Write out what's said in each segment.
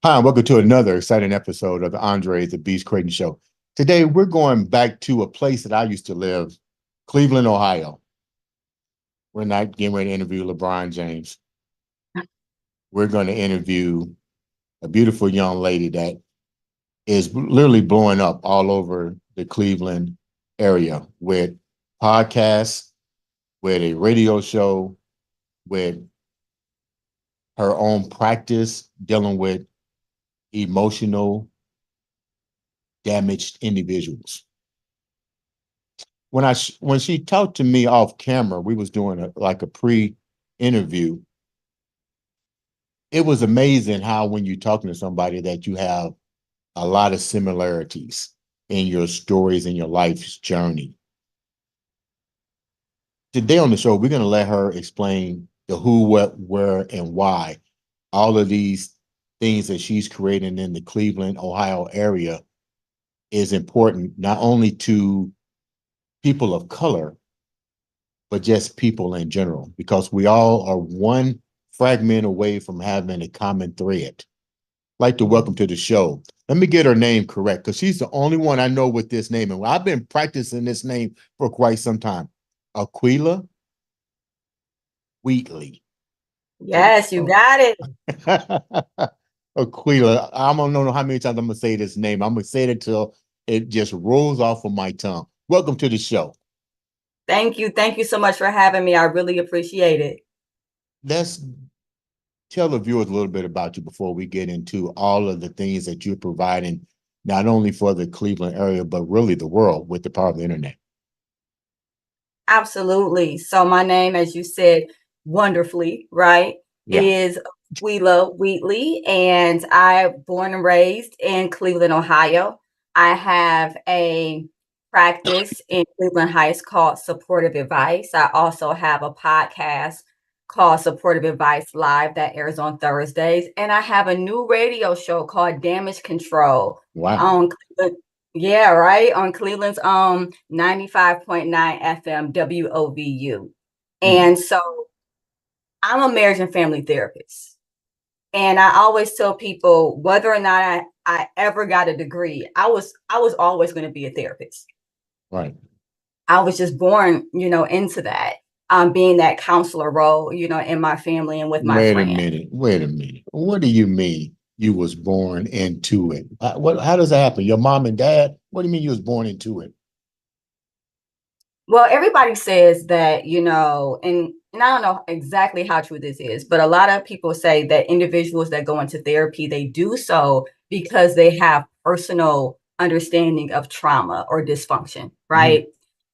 Hi, and welcome to another exciting episode of the Andre The Beast Crayton Show. Today, we're going back to a place that I used to live, Cleveland, Ohio. We're not getting ready to interview LeBron James. We're going to interview a beautiful young lady that is literally blowing up all over the Cleveland area with podcasts, with a radio show, with her own practice dealing with emotional damaged individuals. When she talked to me off camera, we was doing a pre-interview. It was amazing how when you're talking to somebody that you have a lot of similarities in your stories and your life's journey. Today on the show, we're going to let her explain the who, what, where, and why all of these things that she's creating in the Cleveland, Ohio area is important, not only to people of color, but just people in general, because we all are one fragment away from having a common thread. I'd like to welcome to the show. Let me get her name correct, because she's the only one I know with this name. And I've been practicing this name for quite some time. Aqueelah Wheatley. Yes, you got it. Aqueelah, I don't know how many times I'm going to say this name. I'm going to say it until it just rolls off of my tongue. Welcome to the show. Thank you. Thank you so much for having me. I really appreciate it. Let's tell the viewers a little bit about you before we get into all of the things that you're providing, not only for the Cleveland area, but really the world with the power of the internet. Absolutely. So my name, as you said, wonderfully, right, Yeah. is Aqueelah Wheatley, and I born and raised in Cleveland, Ohio. I have a practice in Cleveland Heights called Supportive Advice. I also have a podcast called Supportive Advice Live that airs on Thursdays, and I have a new radio show called Damage Control Wow. on yeah, right. On Cleveland's 95.9 FM WOVU. And so I'm a marriage and family therapist. And I always tell people whether or not I ever got a degree, I was always going to be a therapist. Right. I was just born, into that, being that counselor role, in my family and with my Wait a friends. minute. Wait a minute. What do you mean you was born into it? How does that happen? Your mom and dad? What do you mean you was born into it? Well, everybody says that, and I don't know exactly how true this is, but a lot of people say that individuals that go into therapy, they do so because they have personal understanding of trauma or dysfunction, right?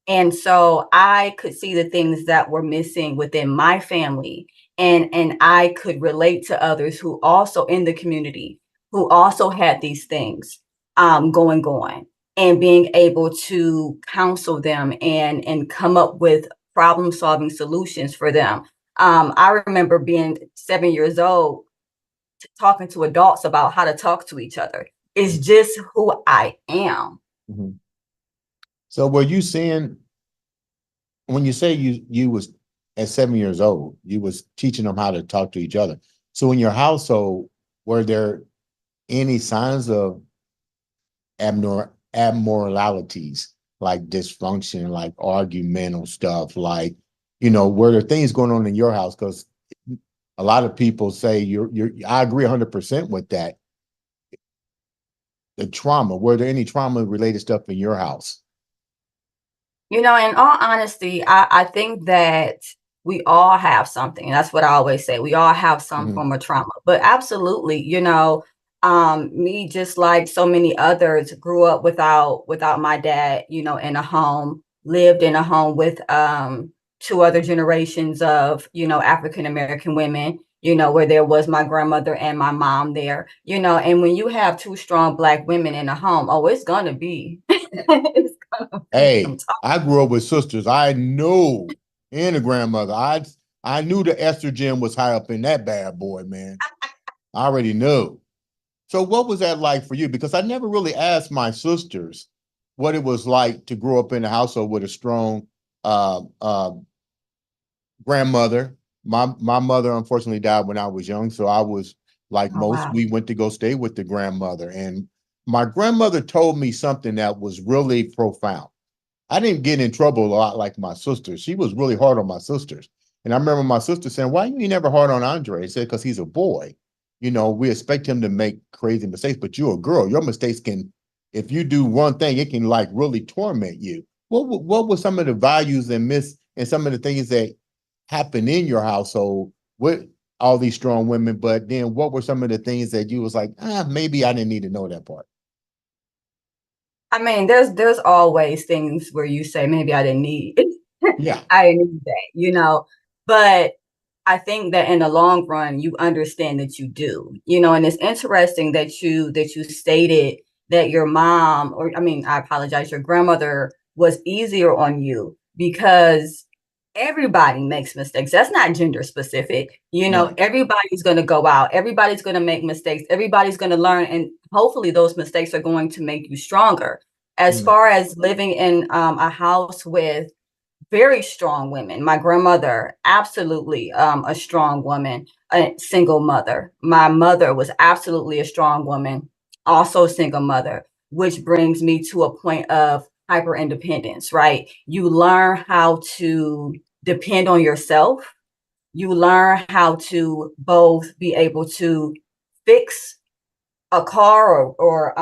And so I could see the things that were missing within my family, and I could relate to others who also in the community who also had these things going on, and being able to counsel them and come up with problem solving solutions for them. I remember being 7 years old, talking to adults about how to talk to each other. It's just who I am. Mhm. So were you saying, when you say you was at 7 years old, you was teaching them how to talk to each other. So in your household, were there any signs of abnormalities, like dysfunction, like argumental stuff, like, were there things going on in your house? Because a lot of people say I agree 100% with that. The trauma, were there any trauma related stuff in your house? In all honesty, I think that we all have something. That's what I always say. We all have some Mhm. form of trauma. But absolutely, me, just like so many others, grew up without my dad, in a home, lived in a home with two other generations of, African American women, where there was my grandmother and my mom there, and when you have two strong Black women in a home, oh, it's gonna be it's gonna be some. Hey, I grew up with sisters. I know, and a grandmother. I knew the estrogen was high up in that bad boy, man. I already knew. So what was that like for you? Because I never really asked my sisters what it was like to grow up in a household with a strong uh, uh, grandmother. My mother unfortunately died when I was young, so I was Like Oh, most, wow. we went to go stay with the grandmother. And my grandmother told me something that was really profound. I didn't get in trouble a lot like my sisters. She was really hard on my sisters. And I remember my sister saying, "Why you never hard on Andre?" I said, "Because he's a boy. You know, we expect him to make crazy mistakes, but you're a girl. Your mistakes can, if you do one thing, it can like really torment you." What were some of the values and some of the things that happen in your household with all these strong women? But then what were some of the things that you was like, maybe I didn't need to know that part? I mean, there's always things where you say maybe I didn't need Yeah. I didn't need that, but I think that in the long run you understand that you do, and it's interesting that you stated that your mom, or I mean, I apologize, your grandmother was easier on you because everybody makes mistakes. That's not gender specific. Right. Everybody's going to go out, everybody's going to make mistakes, everybody's going to learn, and hopefully those mistakes are going to make you stronger. As Mhm. far as living in a house with very strong women, my grandmother, absolutely a strong woman, a single mother. My mother was absolutely a strong woman, also a single mother, which brings me to a point of hyper independence, right? You learn how to depend on yourself. You learn how to both be able to fix a car or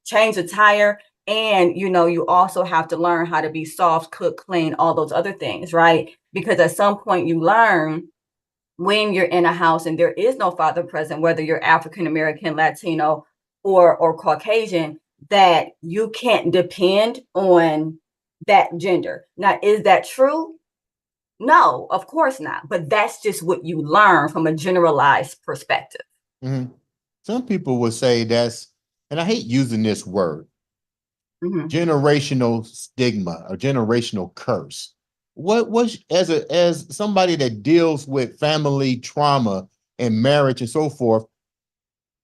change a tire, and you also have to learn how to be soft, cook, clean, all those other things, right? Because at some point you learn, when you're in a house and there is no father present, whether you're African American, Latino, or Caucasian, that you can't depend on that gender. Now, is that true? No, of course not, but that's just what you learn from a generalized perspective. Mhm. Some people would say that's, and I hate using this word, Mhm. generational stigma or generational curse. What was, as somebody that deals with family trauma and marriage and so forth,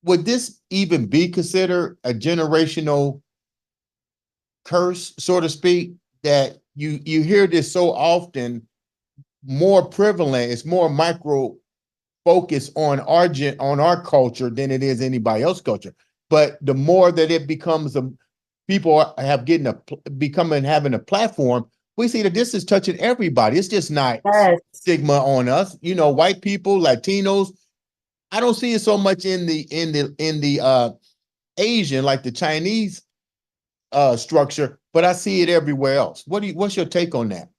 would this even be considered a generational curse, so to speak? That you hear this so often, more prevalent, it's more micro focus on on our culture than it is anybody else's culture. But the more that it becomes people have getting becoming having a platform, we see that this is touching everybody. It's just not Yes. stigma on us. You know, white people, Latinos. I don't see it so much in the Asian, like the Chinese structure, but I see it everywhere else. What's your take on that?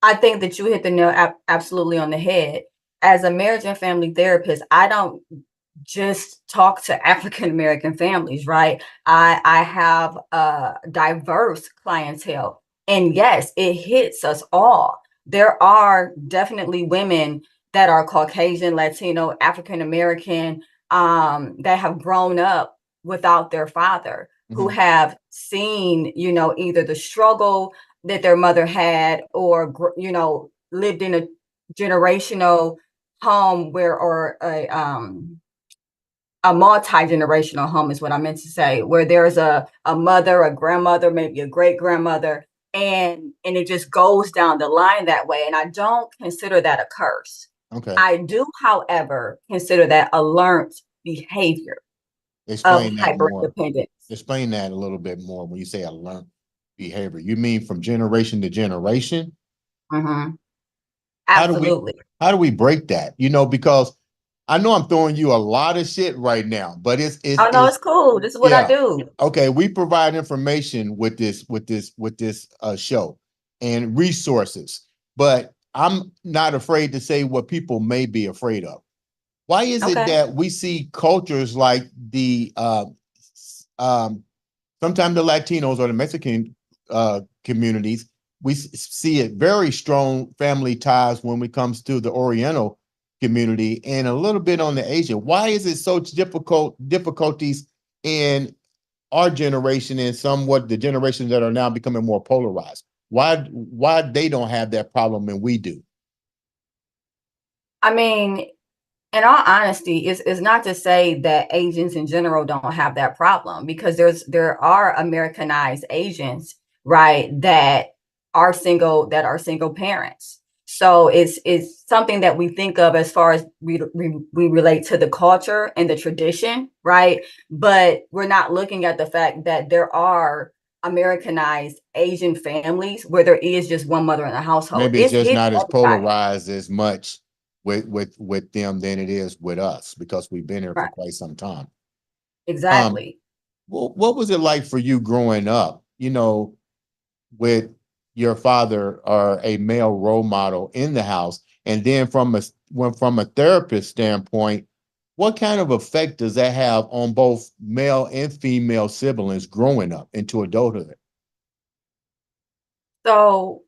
I think that you hit the nail absolutely on the head. As a marriage and family therapist, I don't just talk to African American families, right? I have a diverse clientele. And yes, it hits us all. There are definitely women that are Caucasian, Latino, African American, that have grown up without their father, who Mhm. have seen, either the struggle that their mother had, or lived in a generational home where, or a multi-generational home is what I meant to say, where there's a mother, a grandmother, maybe a great grandmother, and it just goes down the line that way. And I don't consider that a curse. Okay, I do, however, consider that a learned behavior of explain that hyper more. independence. Explain that a little bit more when you say a learned behavior. You mean from generation to generation? Hmm. How do we Absolutely. how do we break that? You know, because I know I'm throwing you a lot of shit right now, but Oh no, it's cool. This is what I yeah. do. Okay, we provide information with this show and resources, but I'm not afraid to say what people may be afraid of. Why is it Okay. that we see cultures like the um sometimes the Latinos or the Mexican communities, we see it very strong family ties when it comes to the Oriental community and a little bit on the Asian. Why is it so difficulties in our generation and somewhat the generations that are now becoming more polarized? Why they don't have that problem and we do? I mean, in all honesty, is not to say that Asians in general don't have that problem, because there are Americanized Asians, right, that are single parents. So it's something that we think of as far as we relate to the culture and the tradition, right? But we're not looking at the fact that there are Americanized Asian families where there is just one mother in the household. Maybe it's just It's not as everybody. polarized as much with them than it is with us because we've been here for Right. quite some time. Um, Exactly. what was it like for you growing up, with your father or a male role model in the house? And then from a therapist standpoint, what kind of effect does that have on both male and female siblings growing up into adulthood? So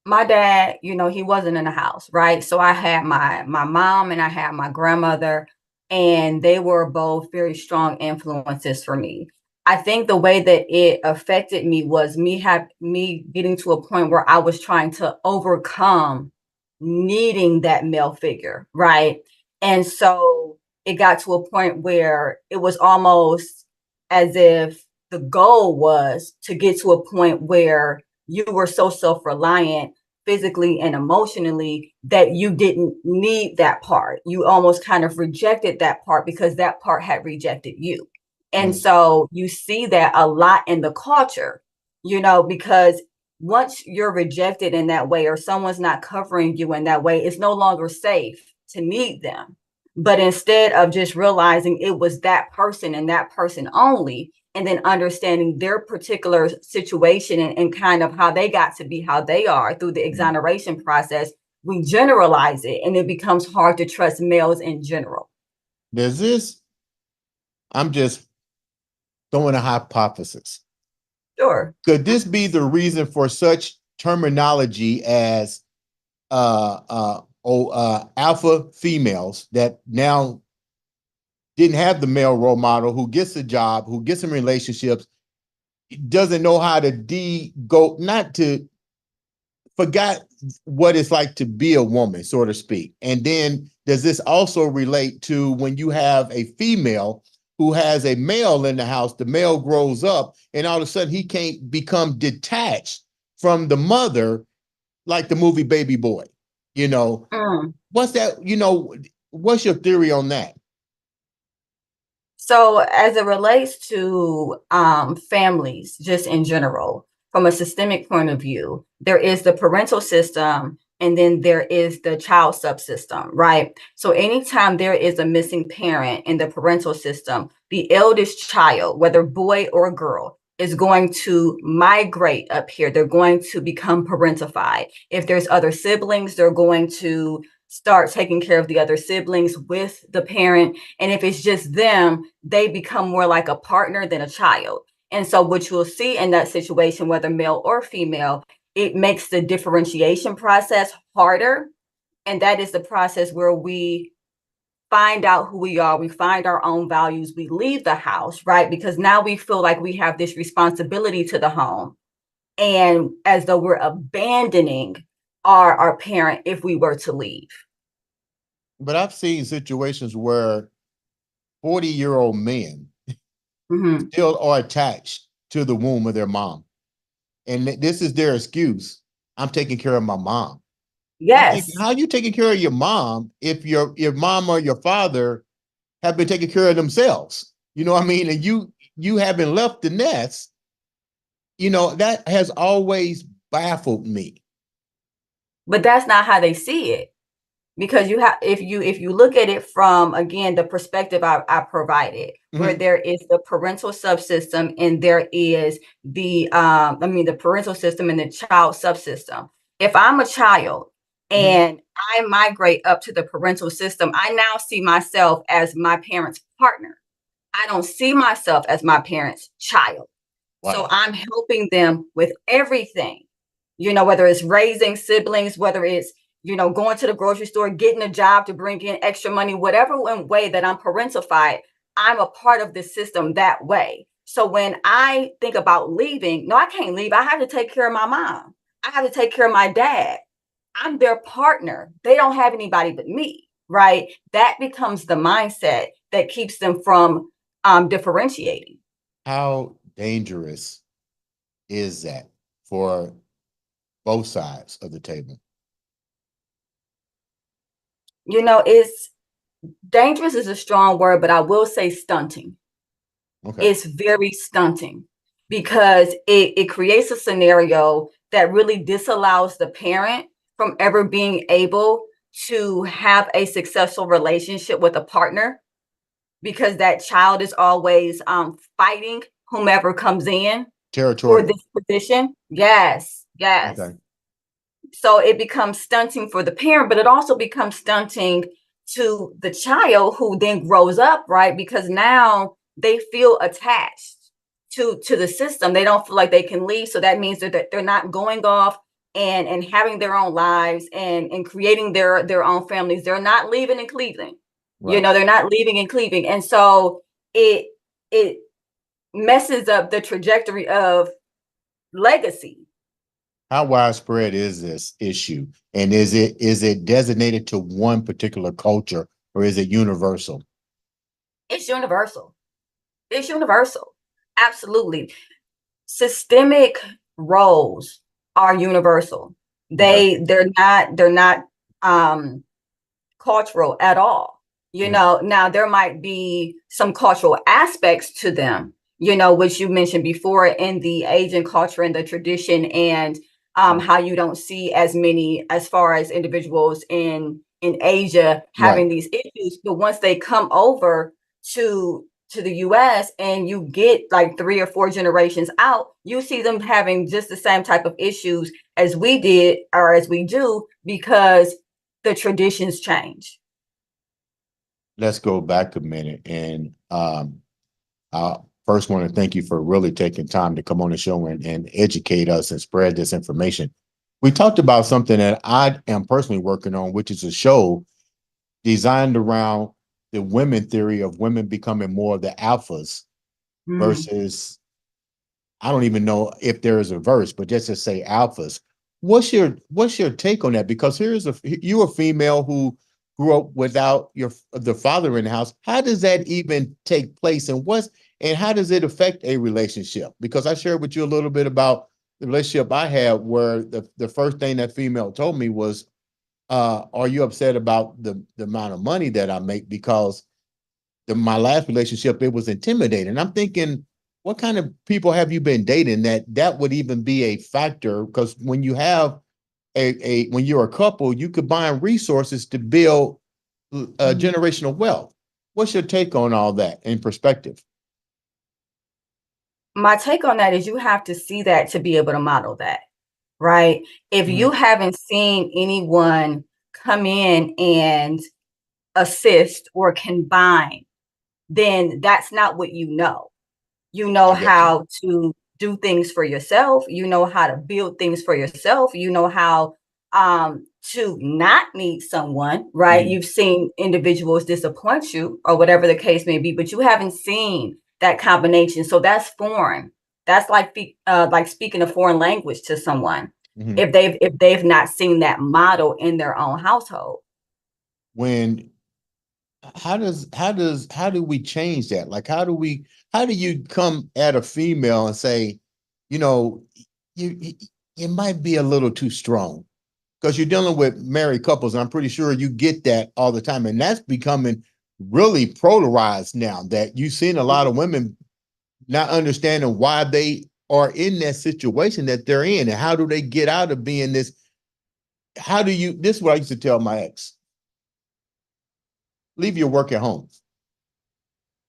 my dad, he wasn't in the house, right? So I had my mom and I had my grandmother, and they were both very strong influences for me. I think the way that it affected me was me getting to a point where I was trying to overcome needing that male figure, right? And so it got to a point where it was almost as if the goal was to get to a point where you were so self-reliant physically and emotionally that you didn't need that part. You almost kind of rejected that part because that part had rejected you. And Mm. so you see that a lot in the culture, because once you're rejected in that way or someone's not covering you in that way, it's no longer safe to need them. But instead of just realizing it was that person and that person only, and then understanding their particular situation and kind of how they got to be how they are through the Mm. exoneration process, we generalize it and it becomes hard to trust males in general. Does this, I'm just throwing a hypothesis. Sure. Could this be the reason for such terminology as alpha females that now didn't have the male role model who gets a job, who gets in relationships, doesn't know how to go, not to, forgot what it's like to be a woman, so to speak. And then does this also relate to when you have a female who has a male in the house, the male grows up and all of a sudden he can't become detached from the mother like the movie Baby Boy? Mm. What's that? What's your theory on that? So, as it relates to families, just in general, from a systemic point of view, there is the parental system and then there is the child subsystem, right? So, anytime there is a missing parent in the parental system, the eldest child, whether boy or girl, is going to migrate up here. They're going to become parentified. If there's other siblings, they're going to start taking care of the other siblings with the parent. And if it's just them, they become more like a partner than a child. And so, what you'll see in that situation, whether male or female, it makes the differentiation process harder. And that is the process where we find out who we are, we find our own values, we leave the house, right? Because now we feel like we have this responsibility to the home. And as though we're abandoning our parent if we were to leave. But I've seen situations where 40-year-old men Mm-hmm. still are attached to the womb of their mom. And this is their excuse. I'm taking care of my mom. I'm thinking, Yes. how are you taking care of your mom if your mom or your father have been taking care of themselves? You know what I mean? And you haven't left the nest. That has always baffled me. But that's not how they see it. Because you have if you look at it from again the perspective I provided, where Mhm. there is the parental subsystem and there is the parental system and the child subsystem. If I'm a child Mhm. and I migrate up to the parental system, I now see myself as my parent's partner. I don't see myself as my parent's child. So Wow. I'm helping them with everything, whether it's raising siblings, whether it's, going to the grocery store, getting a job to bring in extra money, whatever way that I'm parentified, I'm a part of the system that way. So when I think about leaving, no, I can't leave. I have to take care of my mom. I have to take care of my dad. I'm their partner. They don't have anybody but me, right? That becomes the mindset that keeps them from differentiating. How dangerous is that for both sides of the table? It's dangerous is a strong word, but I will say stunting. Okay. It's very stunting because it creates a scenario that really disallows the parent from ever being able to have a successful relationship with a partner, because that child is always fighting whomever comes in for Territorial. this position. Yes, yes. Okay. So it becomes stunting for the parent, but it also becomes stunting to the child who then grows up, right? Because now they feel attached to the system. They don't feel like they can leave. So that means that they're not going off and having their own lives and creating their own families. They're not leaving in Cleveland. Right. They're not leaving in Cleveland. And so it messes up the trajectory of legacy. How widespread is this issue? And is it designated to one particular culture or is it universal? It's universal. It's universal. Absolutely. Systemic roles are universal. Okay. They're not um cultural at all. Mhm. Now there might be some cultural aspects to them, which you mentioned before in the Asian culture and the tradition, and Mhm. how you don't see as many as far as individuals in Asia Right. having these issues. But once they come over to the US and you get like 3 or 4 generations out, you see them having just the same type of issues as we did or as we do, because the traditions change. Let's go back a minute. And I first want to thank you for really taking time to come on the show and educate us and spread this information. We talked about something that I am personally working on, which is a show designed around the women theory of women becoming more of the alphas Mm. versus, I don't even know if there is a verse, but just to say alphas. What's your take on that? Because you're a female who grew up without the father in the house. How does that even take place, and how does it affect a relationship? Because I shared with you a little bit about the relationship I had, where the first thing that female told me was, "Are you upset about the amount of money that I make?" Because my last relationship, it was intimidating. And I'm thinking, what kind of people have you been dating that would even be a factor? Because when you have when you're a couple, you combine resources to build Mhm. generational wealth. What's your take on all that in perspective? My take on that is you have to see that to be able to model that, right? If you Mhm. haven't seen anyone come in and assist or combine, then that's not what you know. You know I got you. how to do things for yourself. You know how to build things for yourself. You know how to not need someone, right? Mhm. You've seen individuals disappoint you or whatever the case may be, but you haven't seen that combination. So that's foreign. That's like speaking a foreign language to someone Mhm. if they've not seen that model in their own household. When how do we change that? Like, how do you come at a female and say, you know, you it might be a little too strong? Because you're dealing with married couples, and I'm pretty sure you get that all the time. And that's becoming really polarized now, that you've seen a lot of women not understanding why they are in that situation that they're in, and how do they get out of being this. This is what I used to tell my ex: leave your work at home.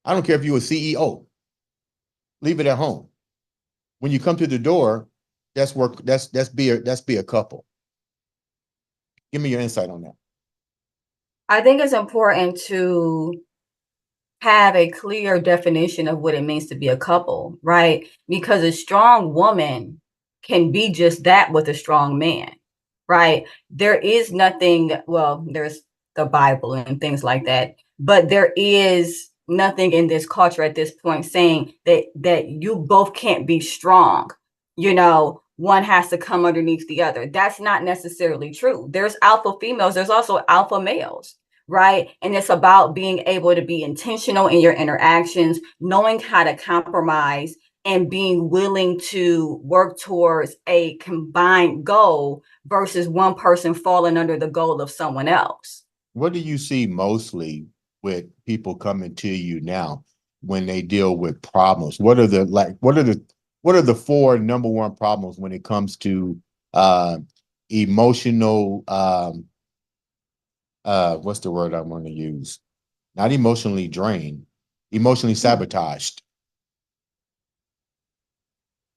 I don't care if you're a CEO, leave it at home. When you come to the door, that's work, that's be a couple. Give me your insight on that. I think it's important to have a clear definition of what it means to be a couple, right? Because a strong woman can be just that with a strong man, right? There is nothing, well, there's the Bible and things like that, but there is nothing in this culture at this point saying that you both can't be strong. One has to come underneath the other. That's not necessarily true. There's alpha females, there's also alpha males, right? And it's about being able to be intentional in your interactions, knowing how to compromise, and being willing to work towards a combined goal versus one person falling under the goal of someone else. What do you see mostly with people coming to you now when they deal with problems? What are the four number one problems when it comes to emotional what's the word I want to use? Not emotionally drained, emotionally sabotaged.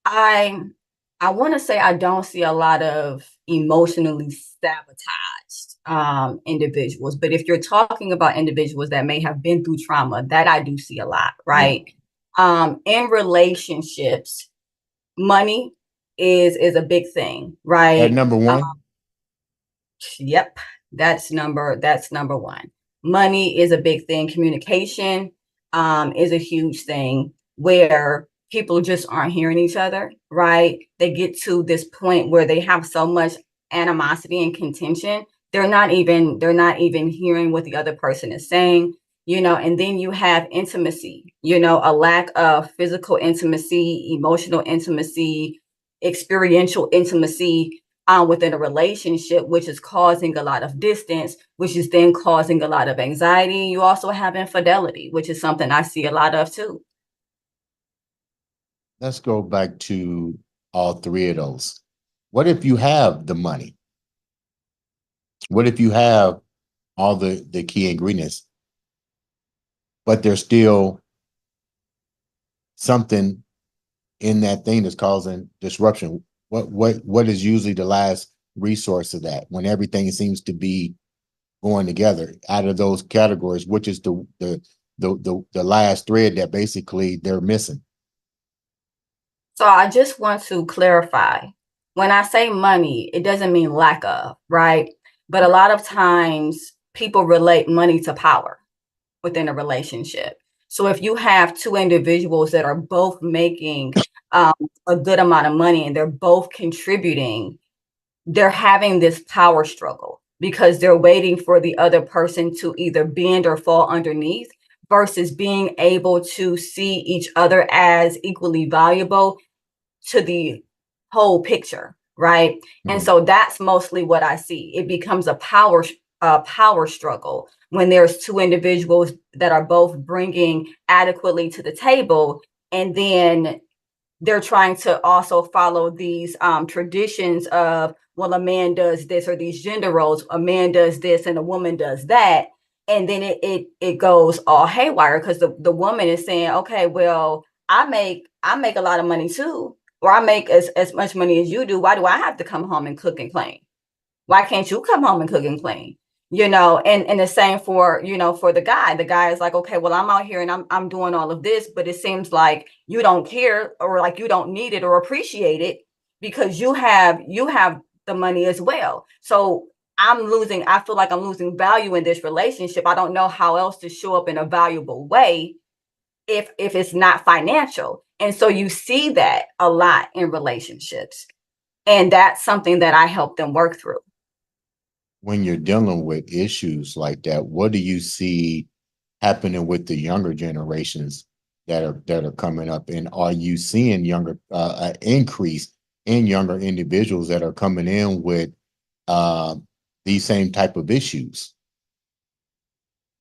I I want to say I don't see a lot of emotionally sabotaged individuals, but if you're talking about individuals that may have been through trauma, that I do see a lot, Yeah. right? In relationships, money is a big thing, At right? number one, Yep, that's number one. Money is a big thing. Communication is a huge thing where people just aren't hearing each other, right? They get to this point where they have so much animosity and contention. They're not even hearing what the other person is saying, and then you have intimacy, a lack of physical intimacy, emotional intimacy, experiential intimacy within a relationship, which is causing a lot of distance, which is then causing a lot of anxiety. You also have infidelity, which is something I see a lot of too. let's go back to all three of those. What if you have the money? What if you have all the key ingredients, but there's still something in that thing that's causing disruption? What is usually the last resource of that when everything seems to be going together out of those categories, which is the last thread that basically they're missing? So I just want to clarify. When I say money, it doesn't mean lack of, right? But a lot of times people relate money to power within a relationship. So if you have two individuals that are both making um, a good amount of money and they're both contributing, they're having this power struggle because they're waiting for the other person to either bend or fall underneath versus being able to see each other as equally valuable to the whole picture, right? And Mhm. so that's mostly what I see. It becomes a power struggle when there's two individuals that are both bringing adequately to the table, and then they're trying to also follow these traditions of, well, a man does this, or these gender roles, a man does this and a woman does that, and then it goes all haywire because the woman is saying, okay, well, I make a lot of money too, or I make as much money as you do. Why do I have to come home and cook and clean? Why can't you come home and cook and clean? And the same for, for the guy. The guy is like, okay, well, I'm out here and I'm doing all of this, but it seems like you don't care, or like you don't need it or appreciate it because you have the money as well. So I feel like I'm losing value in this relationship. I don't know how else to show up in a valuable way if it's not financial. And so you see that a lot in relationships. And that's something that I help them work through. When you're dealing with issues like that, what do you see happening with the younger generations that are coming up? And are you seeing increase in younger individuals that are coming in with uh, these same type of issues?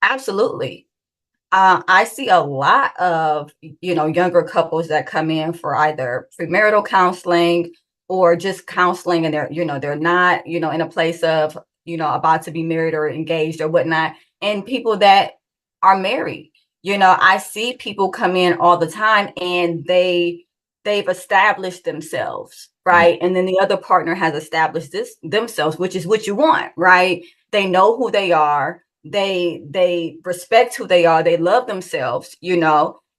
Absolutely. I see a lot of, younger couples that come in for either premarital counseling or just counseling, and they're not, in a place of, about to be married or engaged or whatnot. And people that are married, I see people come in all the time and they've established themselves, Mhm. right? And then the other partner has established this themselves, which is what you want, right? They know who they are, they respect who they are, they love themselves,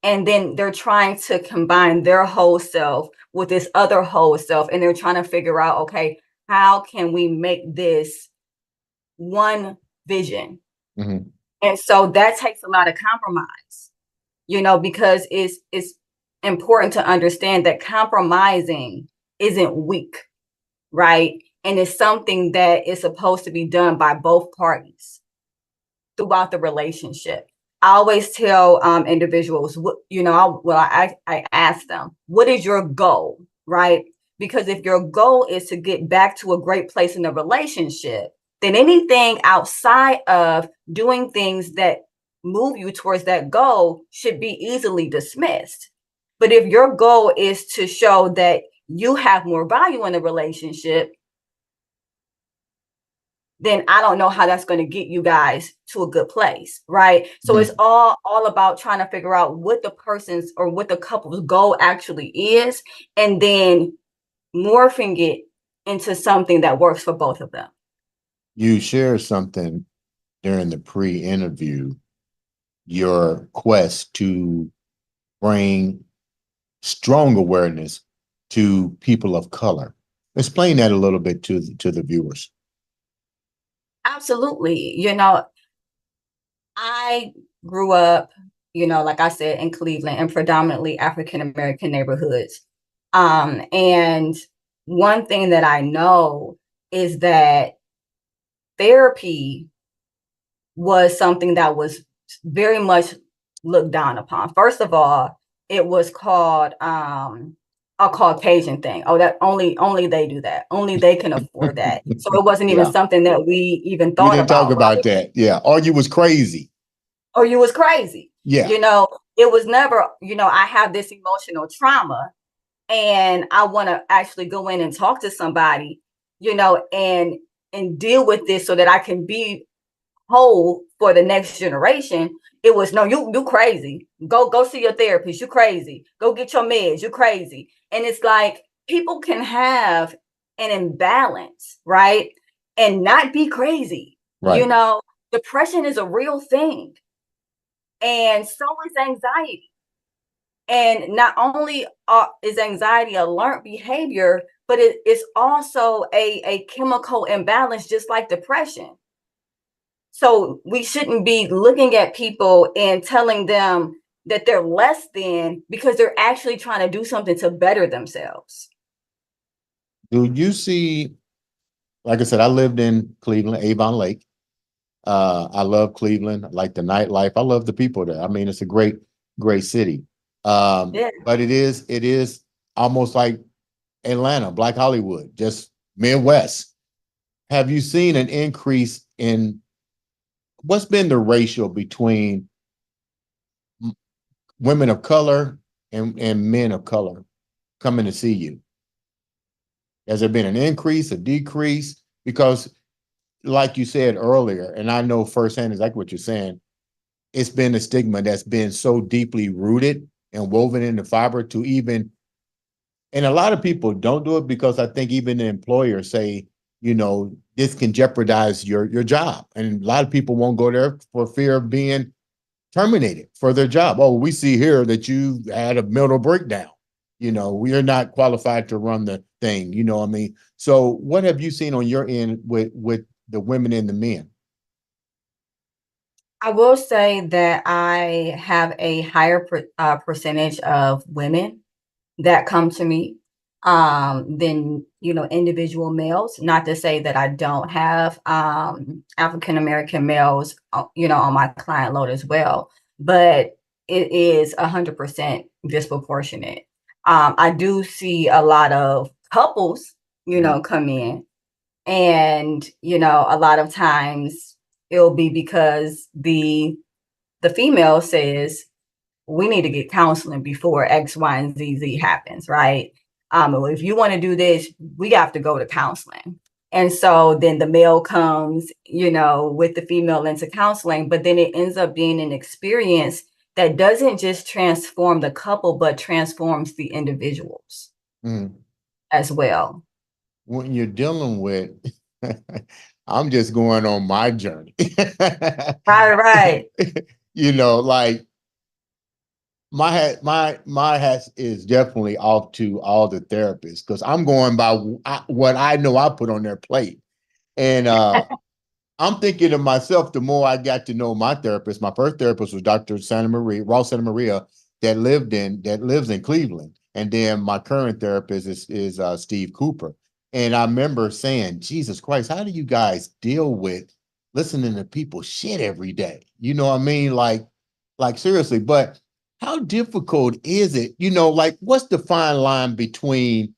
and then they're trying to combine their whole self with this other whole self, and they're trying to figure out, okay, how can we make this one vision? Mhm. And so that takes a lot of compromise, because it's important to understand that compromising isn't weak, right? And it's something that is supposed to be done by both parties throughout the relationship. I always tell individuals, I ask them, what is your goal, right? Because if your goal is to get back to a great place in the relationship, then anything outside of doing things that move you towards that goal should be easily dismissed. But if your goal is to show that you have more value in a relationship, then I don't know how that's going to get you guys to a good place, right? So it's all about trying to figure out what the person's or what the couple's goal actually is, and then morphing it into something that works for both of them. You shared something during the pre-interview, your quest to bring strong awareness to people of color. Explain that a little bit to the viewers. Absolutely. I grew up, like I said, in Cleveland, in predominantly African American neighborhoods. And one thing that I know is that therapy was something that was very much looked down upon. First of all, it was called a Caucasian thing. Oh, that only they do that. Only they can afford that. So it wasn't even something that we even We thought didn't talk about right? that. Yeah. Or you was crazy. Or you was crazy. Yeah. It was never, I have this emotional trauma and I want to actually go in and talk to somebody, and deal with this so that I can be whole for the next generation. It was, no, you crazy. Go see your therapist. You crazy. Go get your meds. You crazy. And it's like people can have an imbalance, right? And not be crazy. Right. Depression is a real thing. And so is anxiety. And not only is anxiety a learned behavior, but it's also a chemical imbalance, just like depression. So we shouldn't be looking at people and telling them that they're less than because they're actually trying to do something to better themselves. Do you see, like I said, I lived in Cleveland, Avon Lake. I love Cleveland. I like the nightlife. I love the people there. I mean, it's a great, great city. But it is almost like Atlanta, Black Hollywood, just Midwest. Have you seen an increase in what's been the ratio between women of color and men of color coming to see you? Has there been an increase, a decrease? Because like you said earlier, and I know firsthand exactly what you're saying, it's been a stigma that's been so deeply rooted and woven in the fiber to even, and a lot of people don't do it because I think even the employers say, this can jeopardize your job. And a lot of people won't go there for fear of being terminated for their job. Oh, we see here that you had a mental breakdown. We are not qualified to run the thing. You know what I mean? So what have you seen on your end with the women and the men? I will say that I have a higher percentage of women that come to me than individual males. Not to say that I don't have African American males on my client load as well, but it is 100% disproportionate. I do see a lot of couples come in, and a lot of times it'll be because the female says, we need to get counseling before X, Y, and Z happens, right? If you want to do this, we have to go to counseling. And so then the male comes, with the female into counseling, but then it ends up being an experience that doesn't just transform the couple, but transforms the individuals as well. When you're dealing with, I'm just going on my journey. Right. Like my hat is definitely off to all the therapists because I'm going by what I know I put on their plate. And I'm thinking to myself, the more I got to know my therapist, my first therapist was Dr. Ross Santa Maria, that lives in Cleveland. And then my current therapist is Steve Cooper. And I remember saying, Jesus Christ, how do you guys deal with listening to people shit every day? You know what I mean? Like seriously, but how difficult is it? Like what's the fine line between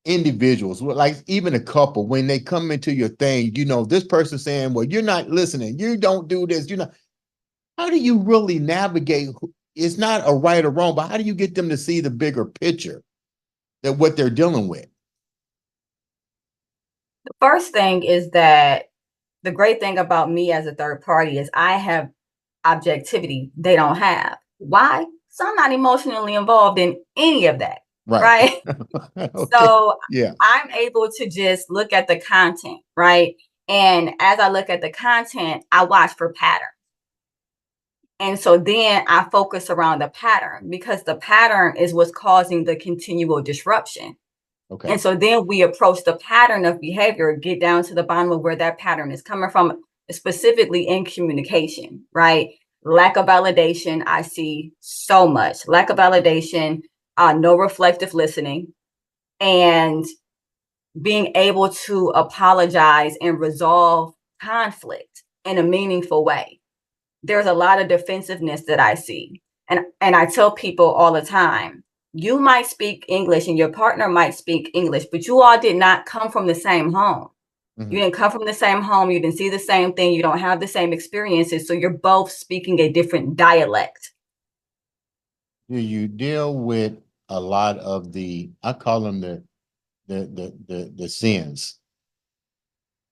individuals, like even a couple, when they come into your thing, you know, this person saying, well, you're not listening, you don't do this, you know, how do you really navigate? It's not a right or wrong, but how do you get them to see the bigger picture that what they're dealing with? The first thing is that the great thing about me as a third party is I have objectivity they don't have. Why? So I'm not emotionally involved in any of that, Right. right? Okay. So Yeah. I'm able to just look at the content, right? And as I look at the content, I watch for patterns. And so then I focus around the pattern because the pattern is what's causing the continual disruption. Okay. And so then we approach the pattern of behavior, get down to the bottom of where that pattern is coming from, specifically in communication, right? Lack of validation, I see so much. Lack of validation, no reflective listening, and being able to apologize and resolve conflict in a meaningful way. There's a lot of defensiveness that I see. And I tell people all the time, you might speak English and your partner might speak English, but you all did not come from the same home. You didn't come from the same home. You didn't see the same thing. You don't have the same experiences. So you're both speaking a different dialect. Do you deal with a lot of the, I call them the sins,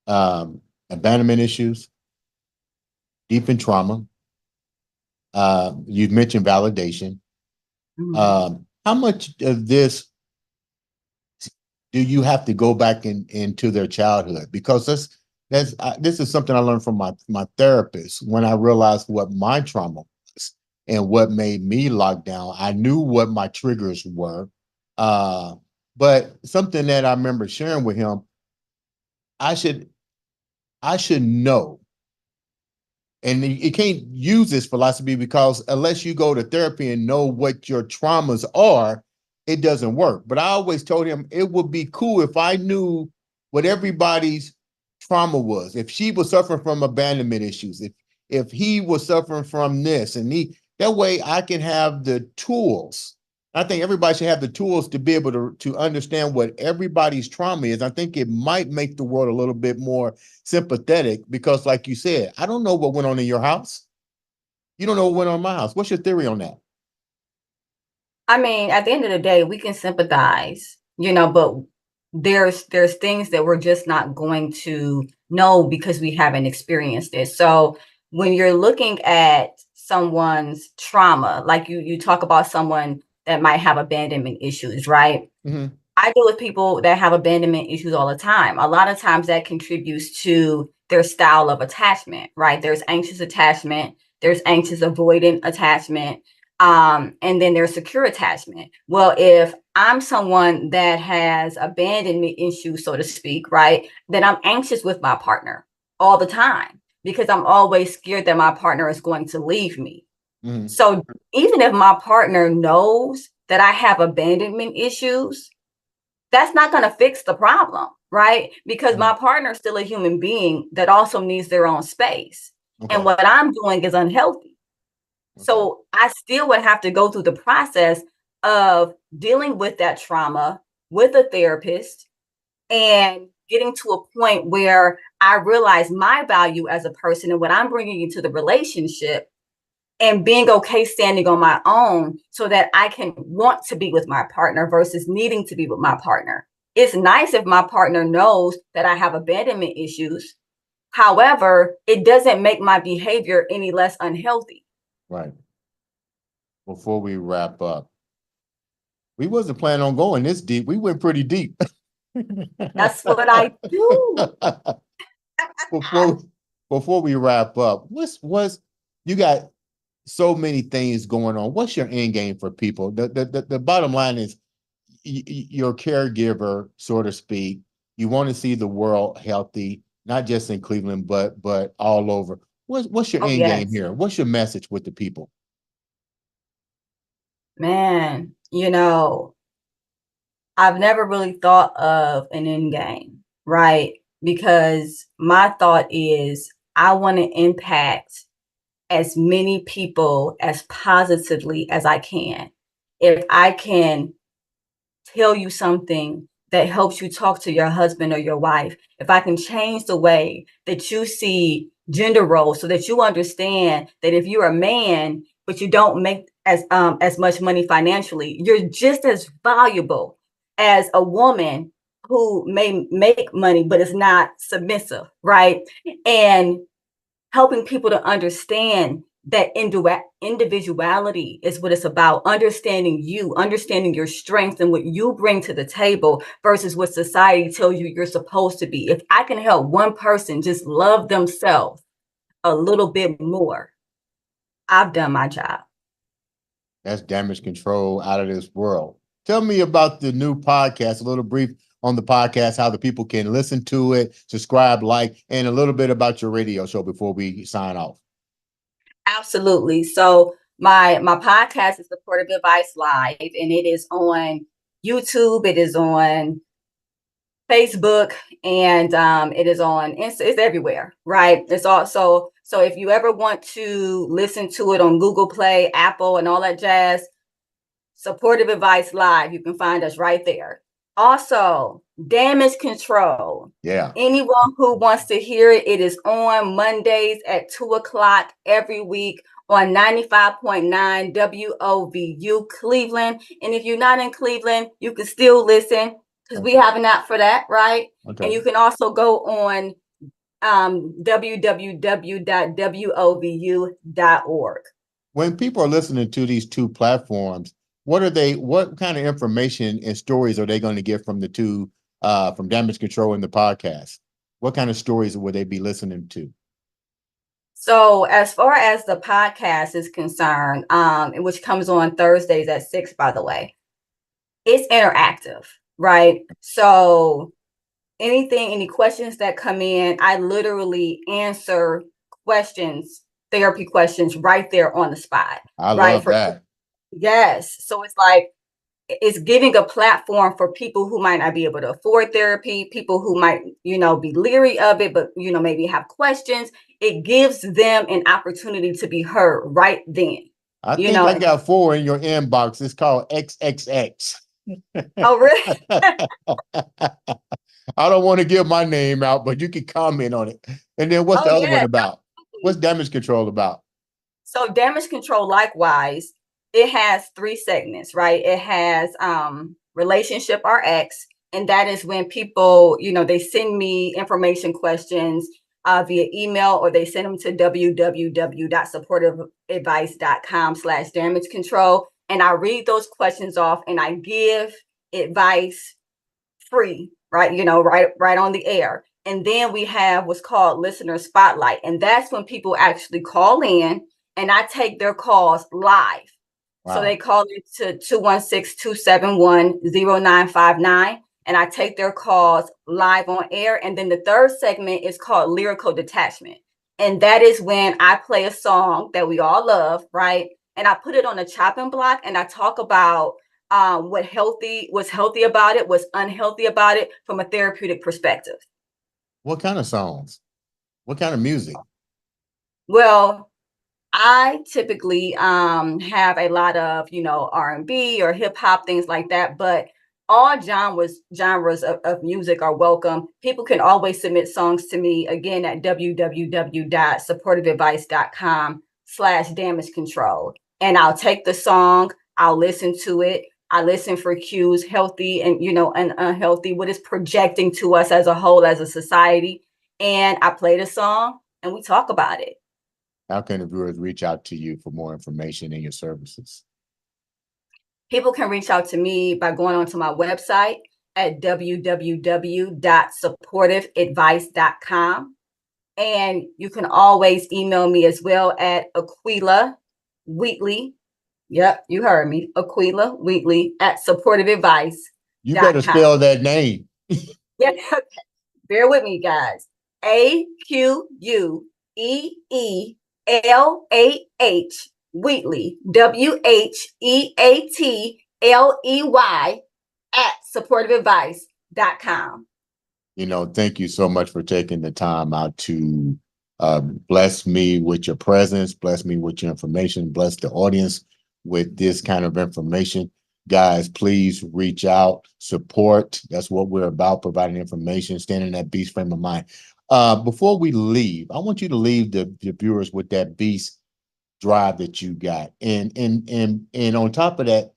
abandonment issues, deep in trauma? You've mentioned validation. How much of this do you have to go back into their childhood? Because this is something I learned from my therapist when I realized what my trauma was and what made me lock down. I knew what my triggers were, but something that I remember sharing with him, I should know. And you can't use this philosophy because unless you go to therapy and know what your traumas are, it doesn't work. But I always told him it would be cool if I knew what everybody's trauma was. If she was suffering from abandonment issues, if he was suffering from this, and that way I can have the tools. I think everybody should have the tools to be able to understand what everybody's trauma is. I think it might make the world a little bit more sympathetic because, like you said, I don't know what went on in your house. You don't know what went on in my house. What's your theory on that? I mean, at the end of the day, we can sympathize, but there's things that we're just not going to know because we haven't experienced it. So when you're looking at someone's trauma, like you talk about someone that might have abandonment issues, right? Mm-hmm. I deal with people that have abandonment issues all the time. A lot of times that contributes to their style of attachment, right? There's anxious attachment, there's anxious avoidant attachment, and then there's secure attachment. Well, if I'm someone that has abandonment issues, so to speak, right, then I'm anxious with my partner all the time because I'm always scared that my partner is going to leave me. Mm-hmm. So even if my partner knows that I have abandonment issues, that's not going to fix the problem, right? Because Mm-hmm. my partner is still a human being that also needs their own space. And Okay. what I'm doing is unhealthy. Okay. So I still would have to go through the process of dealing with that trauma with a therapist and getting to a point where I realize my value as a person and what I'm bringing into the relationship and being okay standing on my own so that I can want to be with my partner versus needing to be with my partner. It's nice if my partner knows that I have abandonment issues. However, it doesn't make my behavior any less unhealthy. Right. Before we wrap up, we wasn't planning on going this deep. We went pretty deep. That's what I do. before before we wrap up, what's you got so many things going on. What's your end game for people? The bottom line is your caregiver, so to speak. You want to see the world healthy, not just in Cleveland, but all over. What's your Oh, end game yes. here? What's your message with the people? Man, I've never really thought of an end game, right? Because my thought is I want to impact as many people as positively as I can. If I can tell you something that helps you talk to your husband or your wife, if I can change the way that you see gender roles so that you understand that if you're a man, but you don't make as much money financially, you're just as valuable as a woman who may make money, but is not submissive, right? And helping people to understand that individuality is what it's about. Understanding you, understanding your strengths and what you bring to the table versus what society tells you you're supposed to be. If I can help one person just love themselves a little bit more, I've done my job. That's damage control out of this world. Tell me about the new podcast, a little brief on the podcast, how the people can listen to it, subscribe, like, and a little bit about your radio show before we sign off. Absolutely. So my podcast is Supportive Advice Live, and it is on YouTube, it is on Facebook, and it is on Insta. It's everywhere, right? It's also, so if you ever want to listen to it on Google Play, Apple, and all that jazz, Supportive Advice Live, you can find us right there. Also, damage control. Yeah. Anyone who wants to hear it, it is on Mondays at 2:00 every week on 95.9 WOVU Cleveland. And if you're not in Cleveland, you can still listen because we have an app for that, right? Okay. And you can also go on www.wovu.org. When people are listening to these two platforms, what kind of information and stories are they going to get from the two, from damage control and the podcast? What kind of stories would they be listening to? So as far as the podcast is concerned, which comes on Thursdays at 6, by the way, it's interactive, right? So any questions that come in, I literally answer questions, therapy questions right there on the spot. I right? love that. Yes. So it's like, it's giving a platform for people who might not be able to afford therapy, people who might, be leery of it, but, maybe have questions. It gives them an opportunity to be heard right then. I think I got 4 in your inbox. It's called XXX. Oh, really? I don't want to give my name out, but you can comment on it. And then what's the other one about? What's damage control about? So damage control, likewise, it has 3 segments, right? It has relationship RX, and that is when people, they send me information questions via email, or they send them to www.supportiveadvice.com/damage control. And I read those questions off and I give advice free, right? Right on the air. And then we have what's called listener spotlight. And that's when people actually call in and I take their calls live. Wow. So they call it to 216-271-0959. And I take their calls live on air. And then the third segment is called lyrical detachment. And that is when I play a song that we all love, right? And I put it on a chopping block and I talk about what's healthy about it, what's unhealthy about it from a therapeutic perspective. What kind of songs? What kind of music? Well, I typically have a lot of, R&B or hip hop, things like that, but all genres of music are welcome. People can always submit songs to me, again, at www.supportiveadvice.com/damage control. And I'll take the song, I'll listen to it. I listen for cues, healthy and, and unhealthy, what is projecting to us as a whole, as a society. And I play the song and we talk about it. How can the viewers reach out to you for more information in your services? People can reach out to me by going onto my website at www.supportiveadvice.com. And you can always email me as well at Aqueelah Wheatley. Yep, you heard me. Aqueelah Wheatley at supportiveadvice.com. You better spell that name. Yeah, bear with me, guys. AQUEELAH Wheatley, WHEATLEY at supportiveadvice.com. Thank you so much for taking the time out to bless me with your presence, bless me with your information, bless the audience with this kind of information. Guys, please reach out, support. That's what we're about, providing information, staying in that beast frame of mind. Before we leave, I want you to leave the viewers with that beast drive that you got. And on top of that,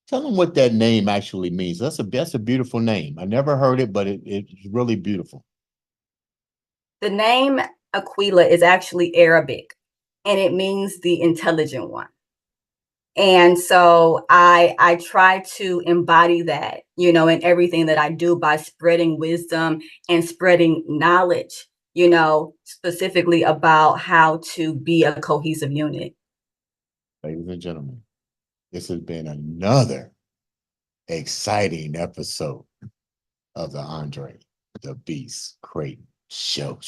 tell them what that name actually means. That's a beautiful name. I never heard it, but it's really beautiful. The name Aqueelah is actually Arabic, and it means the intelligent one. And so I try to embody that, in everything that I do by spreading wisdom and spreading knowledge, specifically about how to be a cohesive unit. Ladies and gentlemen, this has been another exciting episode of the Andre the Beast Crayton show.